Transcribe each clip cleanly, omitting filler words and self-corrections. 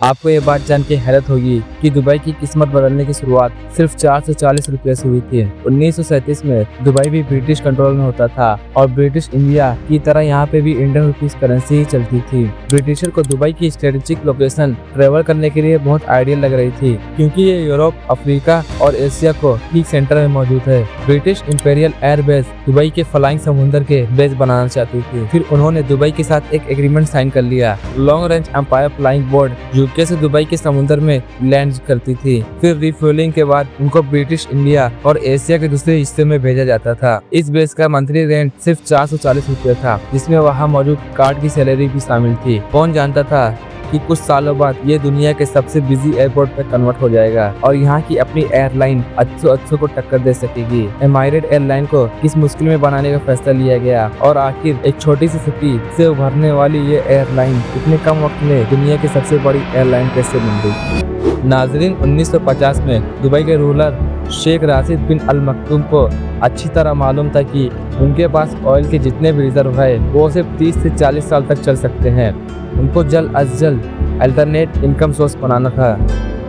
आपको ये बात जान के हैरत होगी कि दुबई की किस्मत बदलने की शुरुआत सिर्फ 440 रुपये से हुई थी। 1937 में दुबई भी ब्रिटिश कंट्रोल में होता था और ब्रिटिश इंडिया की तरह यहाँ पे भी इंडियन रुपीस करेंसी ही चलती थी। ब्रिटिशर को दुबई की स्ट्रेटेजिक लोकेशन ट्रेवल करने के लिए बहुत आइडियल लग रही थी, क्योंकि ये यूरोप, अफ्रीका और एशिया को ठीक सेंटर में मौजूद है। British imperial air base Dubai के फ्लाइंग समुंदर के बेस बनाना चाहती थी। फिर उन्होंने दुबई के साथ एक एग्रीमेंट साइन कर लिया। Long range empire flying boat UK से दुबई के समुद्र में लैंड करती थी। फिर रिफ्यूलिंग के बाद उनको ब्रिटिश इंडिया और एशिया के दूसरे हिस्से में भेजा जाता था। इस बेस का मंथली रेंट सिर्फ 440 रुपये था, जिसमें वहाँ मौजूद गार्ड की सैलरी भी शामिल थी। कौन जानता था कि कुछ सालों बाद ये दुनिया के सबसे बिजी एयरपोर्ट पे कन्वर्ट हो जाएगा और यहाँ की अपनी एयरलाइन अच्छों को टक्कर दे सकेगी। एमाइरेट एयरलाइन को किस मुश्किल में बनाने का फैसला लिया गया और आखिर एक छोटी सी सिटी से उभरने वाली ये एयरलाइन इतने कम वक्त में दुनिया की सबसे बड़ी एयरलाइन कैसे बन गई। नाजरीन, 1950 में दुबई के रूलर शेख राशिद बिन अल मखदूम को अच्छी तरह मालूम था कि उनके पास ऑयल के जितने भी रिजर्व है वो सिर्फ 30 से 40 साल तक चल सकते हैं। उनको जल्द अज जल्द अल्टरनेट इनकम सोर्स बनाना था।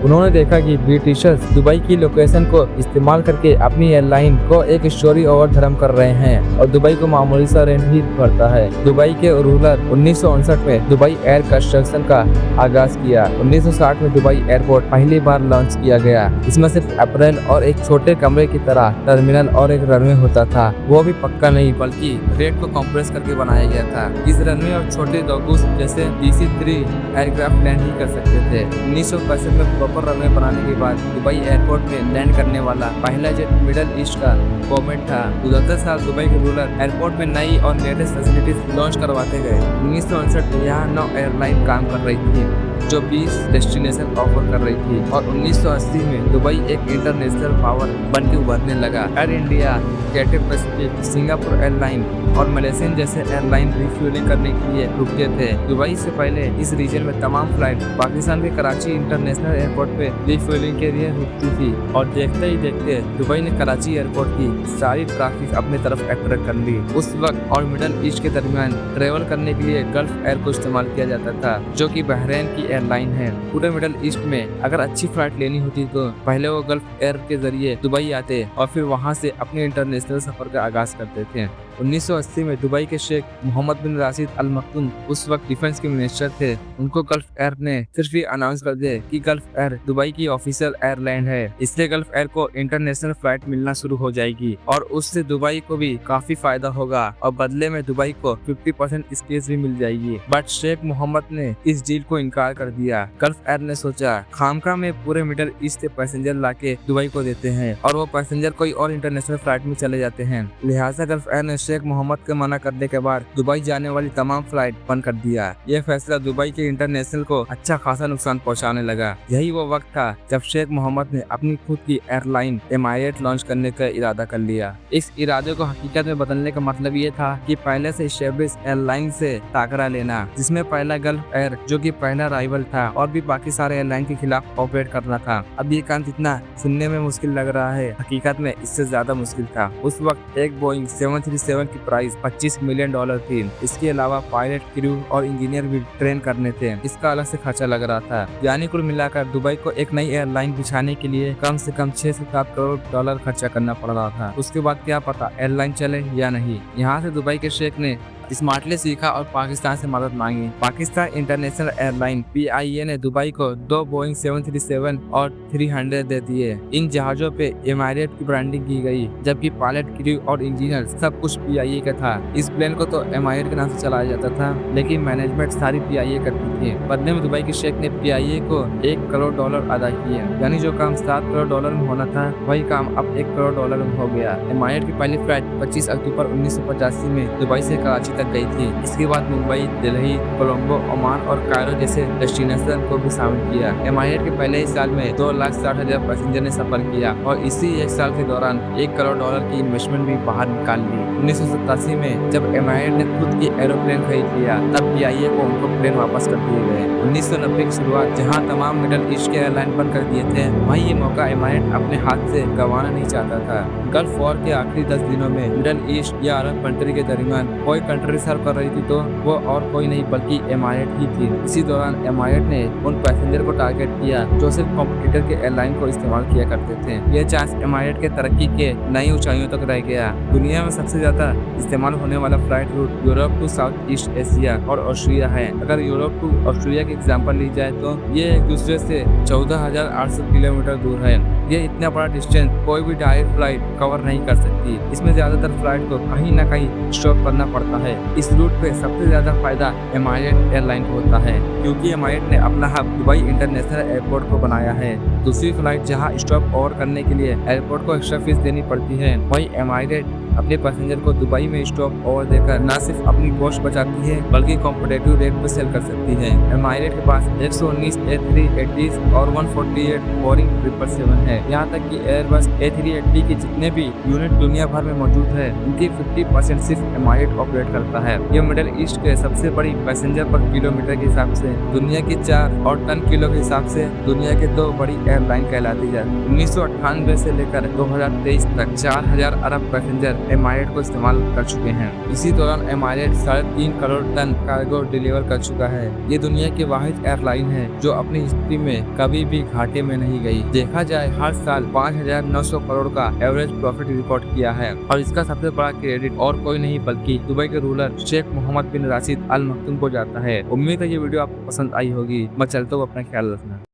उन्होंने देखा कि ब्रिटिशर्स दुबई की लोकेशन को इस्तेमाल करके अपनी एयरलाइन को एक स्टोरी ओवर धर्म कर रहे हैं और दुबई को मामूली सा रेंट ही पड़ता है। दुबई के रूलर 1959 में दुबई एयर कंस्ट्रक्शन का आगाज किया। 1960 में दुबई एयरपोर्ट पहली बार लॉन्च किया गया। इसमें सिर्फ अप्रैल और एक छोटे कमरे की तरह टर्मिनल और एक रनवे होता था। वो भी पक्का नहीं बल्कि रेट को कॉम्प्रेस करके बनाया गया था। इस रनवे और छोटे डॉगूस जैसे DC-3 एयरक्राफ्ट लैंड ही कर सकते थे। 1965 में रनवे बनाने के बाद दुबई एयरपोर्ट में लैंड करने वाला पहला जेट मिडल ईस्ट का गवर्नमेंट था। 2000 साल दुबई के रूलर एयरपोर्ट में नई और लेटेस्ट फैसिलिटीज लॉन्च करवाते गए। 1959 में यहाँ 9 एयरलाइन काम कर रही थी जो 20 डेस्टिनेशन ऑफर कर रही थी और 1980 में दुबई एक इंटरनेशनल पावर बन के उभरने लगा। Air India, Cathay Pacific, Singapore airline और मलेशियन जैसे एयरलाइन रिफ्यूलिंग करने के लिए रुकते थे। दुबई से पहले इस रीजन में तमाम फ्लाइट पाकिस्तान के कराची इंटरनेशनल एयरपोर्ट पे रिफ्यूलिंग के लिए रुकती थी और देखते ही देखते दुबई ने कराची एयरपोर्ट की सारी ट्रैफिक अपने तरफ अट्रैक्ट कर ली। उस वक्त और मिडल ईस्ट के दरमियान ट्रेवल करने के लिए गल्फ एयर को इस्तेमाल किया जाता था, जो कि बहरीन की एयरलाइन है। पूरे मिडल ईस्ट में अगर अच्छी फ्लाइट लेनी होती तो पहले वो गल्फ एयर के जरिए दुबई आते और फिर वहां से अपने इंटरनेशनल सफर का आगाज करते थे। 1980 में दुबई के शेख मोहम्मद बिन राशिद अल मखदूम उस वक्त डिफेंस के मिनिस्टर थे। उनको गल्फ एयर ने सिर्फ ये अनाउंस कर दिया कि गल्फ एयर दुबई की ऑफिशियल एयरलाइन है, इसलिए गल्फ एयर को इंटरनेशनल फ्लाइट मिलना शुरू हो जाएगी और उससे दुबई को भी काफी फायदा होगा और बदले में दुबई को 50% स्पेस भी मिल जाएगी। बट शेख मोहम्मद ने इस डील को इनकार कर दिया। गल्फ एयर ने सोचा खामखा में पूरे मिडल ईस्ट से पैसेंजर लाके दुबई को देते हैं और वो पैसेंजर कोई और इंटरनेशनल फ्लाइट में चले जाते हैं। लिहाजा गल्फ एयर ने शेख मोहम्मद के मना करने के बाद दुबई जाने वाली तमाम फ्लाइट बंद कर दिया। यह फैसला दुबई के इंटरनेशनल को अच्छा खासा नुकसान पहुंचाने लगा। यही वो वक्त था जब शेख मोहम्मद ने अपनी खुद की एयरलाइन एमाइरेट लॉन्च करने का इरादा कर लिया। इस इरादे को हकीकत में बदलने का मतलब ये था कि पहले से एस्टेब्लिश एयरलाइन से टाकरा लेना, जिसमें पहला गल्फ एयर जो कि पहला राइवल था और भी बाकी सारे एयरलाइन के खिलाफ ऑपरेट करना था। अब ये काम इतना सुनने में मुश्किल लग रहा है, हकीकत में इससे ज्यादा मुश्किल था। उस वक्त एक बोइंग 737 की प्राइस $25 मिलियन थी। इसके अलावा पायलट, क्रू और इंजीनियर भी ट्रेन करने थे। इसका अलग से खर्चा लग रहा था। यानी कुल मिलाकर दुबई को एक नई एयरलाइन बिछाने के लिए कम से कम 6 से 7 करोड़ डॉलर खर्चा करना पड़ रहा था। उसके बाद क्या पता एयरलाइन चले या नहीं। यहाँ से दुबई के शेख ने स्मार्टली सीखा और पाकिस्तान से मदद मांगी। पाकिस्तान इंटरनेशनल एयरलाइन PIA ने दुबई को 2 बोइंग 737 और 300 दे दिए। इन जहाजों पे एमाइरेट की ब्रांडिंग की गई, जबकि पायलट, क्रू और इंजीनियर सब कुछ PIA का था। इस प्लेन को तो एमाइरेट के नाम से चलाया जाता था, लेकिन मैनेजमेंट सारी PIA करती थी। बदले में दुबई के शेख ने PIA को $1 करोड़ अदा किए। यानी जो काम $7 करोड़ में होना था वही काम अब $1 करोड़ में हो गया। एमाइरेट की पहली फ्लाइट 25 अक्टूबर 1985 में दुबई से कराची तक गई थी। इसके बाद मुंबई, दिल्ली, कोलंबो, ओमान और कायरो जैसे डेस्टिनेशन को भी शामिल किया। एमाइरेट के पहले ही साल में 2,60,000 पैसेंजर ने सफर किया और इसी एक साल के दौरान $1 करोड़ की इन्वेस्टमेंट भी बाहर निकाल ली। 1987 में जब एमाइरेट ने खुद की एरोप्लेन खरीद लिया, तब PIA को उनको प्लेन वापस कर दिए गए। 1990 की शुरुआत जहां तमाम मिडल ईस्ट के एयरलाइन बंद कर दिए थे, वहीं ये मौका एमाइरेट अपने हाथ से गंवाना नहीं चाहता था। गल्फ वॉर के आखिरी 10 दिनों में मिडल ईस्ट या अरब कंट्री के दरमियान कोई कंट्री रिजर्व कर रही थी तो वो और कोई नहीं बल्कि एमारेट ही थी। इसी दौरान एमारेट ने उन पैसेंजर को टारगेट किया जो सिर्फ कॉम्पिटिटर के एयरलाइन को इस्तेमाल किया करते थे। यह चांस एमारेट के तरक्की के नई ऊंचाइयों तक रह गया। दुनिया में सबसे ज्यादा इस्तेमाल होने वाला flight route Europe to south east Asia और ऑस्ट्रेलिया है। अगर यूरोप टू ऑस्ट्रेलिया की एग्जाम्पल ली जाए तो ये एक दूसरे से 14,800 किलोमीटर दूर है। ये इतना बड़ा डिस्टेंस कोई भी डायरेक्ट फ्लाइट कवर नहीं कर सकती। इसमें ज्यादातर फ्लाइट को कहीं ना कहीं स्टॉप करना पड़ता है। इस रूट पे सबसे ज्यादा फायदा एमारेट एयरलाइन को होता है क्योंकि एमारेट ने अपना हब दुबई इंटरनेशनल एयरपोर्ट को बनाया है। दूसरी फ्लाइट जहां स्टॉप ओवर करने के लिए एयरपोर्ट को एक्स्ट्रा फीस देनी पड़ती है, वहीं एमारेट अपने पैसेंजर को दुबई में स्टॉप ओवर देकर न सिर्फ अपनी कॉस्ट बचाती है बल्कि कॉम्पिटिटिव रेट पर सेल कर सकती है। एमारेट के पास 119 A380 और 148 बोइंग 777 है। यहाँ तक कि एयरबस A380 के जितने भी यूनिट दुनिया भर में मौजूद है उनकी 50% सिर्फ एमारेट ऑपरेट करता है। ये मिडिल ईस्ट के सबसे बड़ी पैसेंजर पर किलोमीटर के हिसाब से, दुनिया की 4 और टन किलो के हिसाब से दुनिया के 2 बड़ी एयरलाइन कहलाती है। 1998 से लेकर 2023 तक 4,000 अरब पैसेंजर एमारेट को इस्तेमाल कर चुके हैं। इसी दौरान एमारेट 3.5 करोड़ टन कार्गो डिलीवर कर चुका है। ये दुनिया की वाहिद एयरलाइन है जो अपनी हिस्ट्री में कभी भी घाटे में नहीं गई। देखा जाए हर साल 5,900 करोड़ का एवरेज प्रॉफिट रिकॉर्ड किया है और इसका सबसे बड़ा क्रेडिट और कोई नहीं बल्कि दुबई के रूलर शेख मोहम्मद बिन राशिद अल मखदूम को जाता है। उम्मीद है ये वीडियो आपको पसंद आई होगी। मैं चलता हूँ, अपना ख्याल रखना।